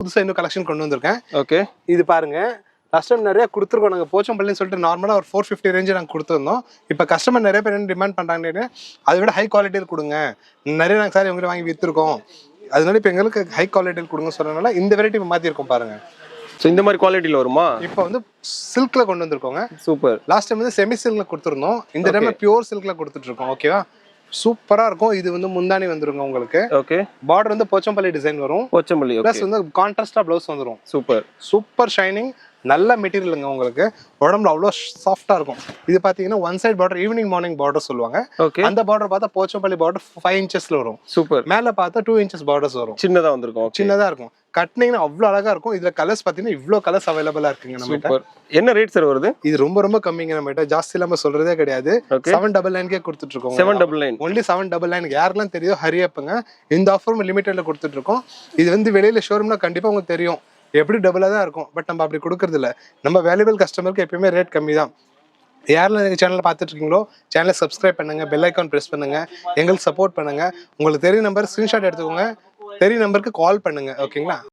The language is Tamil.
புதுசா இன்னும் கலெக்ஷன் கொண்டு வந்திருக்கேன். ஓகே, இது பாருங்க. லாஸ்ட் டைம் நிறைய கொடுத்துருக்கோம் நாங்கள் போச்சம்பள்ளின்னு சொல்லிட்டு நார்மலாக ஒரு 450 ரேஞ்சு நாங்கள் கொடுத்துருந்தோம். இப்போ கஸ்டமர் நிறைய பேர் என்ன டிமாண்ட் பண்ணுறாங்கன்னு அதை விட ஹை குவாலிட்டியில் கொடுங்க, நிறைய நாங்கள் சார் இவங்க வாங்கி விற்றுருக்கோம், அதனால இப்போ எங்களுக்கு ஹை குவாலிட்டியில் கொடுங்க சொல்கிறதுனால இந்த வெரைட்டி இப்போ மாற்றிருக்கோம் பாருங்க. ஸோ இந்த மாதிரி குவாலிட்டியில் வருமா? இப்போ வந்து சில்கில் கொண்டு வந்திருக்கோங்க. சூப்பர். லாஸ்ட் டைம் வந்து செமி சில்கில் கொடுத்துருந்தோம், இந்த டைம் பியூர் சில்கில் கொடுத்துட்ருக்கோம். ஓகேவா, சூப்பரா இருக்கும். இது வந்து முந்தானி வந்துருங்க உங்களுக்கு. ஓகே, பார்டர் வந்து போச்சம்பள்ளி டிசைன் வரும். போச்சம்பள்ளி ப்ளஸ் வந்து கான்ட்ராஸ்டா ப்ளவுஸ் வந்துரும். சூப்பர் சூப்பர் ஷைனிங், நல்ல மெட்டீரியலுங்க உங்களுக்கு. உடம்புல அவ்வளோ சாஃப்டா இருக்கும். இது பாத்தீங்கன்னா one side border, evening morning border சொல்லுவாங்க. ஓகே, அந்த பார்டர் பார்த்தா போச்சம்பள்ளி பார்டர் 5 இன்ச்சஸ்ல வரும். சூப்பர். மேல பார்த்தா 2 இன்ச்சஸ் பார்டர்ஸ் வரும். சின்னதா வந்திருக்கும். சின்னதா இருக்கும். கட்டினீங்கன்னா அவ்வளோ அழகா இருக்கும். இதுல கலர்ஸ் பாத்தீங்கன்னா இவ்வளோ கலர்ஸ் அவைலபிளா இருக்குங்க நம்ம. சூப்பர். என்ன ரேட் சார் வருது? இது ரொம்ப ரொம்ப கம்மிங்க நம்ம ஜாஸ்தி இல்லாம சொல்றதே கிடையாது. 799 கொடுத்துட்டு இருக்கோம். 799 ஒன்லி 799. யாரெல்லாம் தெரியும் ஹரி அப்புங்க. இந்த ஆஃபரும் லிமிட்டட்ல கொடுத்துட்டு இருக்கோம். இது வந்து வெளியில ஷோரூம்னா கண்டிப்பா உங்களுக்கு தெரியும் எப்படி டபுளா தான் இருக்கும். பட் நம்ம அப்படி கொடுக்கறது இல்ல. நம்ம வேல்யூபிள் கஸ்டமருக்கு எப்பயுமே ரேட் கம்மி தான். யாரெல்லாம் எங்கள் சேனலில் பார்த்துட்டு இருக்கீங்களோ சேனலை சப்ஸ்கிரைப் பண்ணுங்க, பெல் ஐக்கான் ப்ரெஸ் பண்ணுங்க, எங்களுக்கு சப்போர்ட் பண்ணுங்க. உங்களுக்கு தெரியும் நம்பர் ஸ்கிரீன்ஷாட் எடுத்துக்கோங்க, தெரியும் நம்பருக்கு கால் பண்ணுங்க. ஓகேங்களா?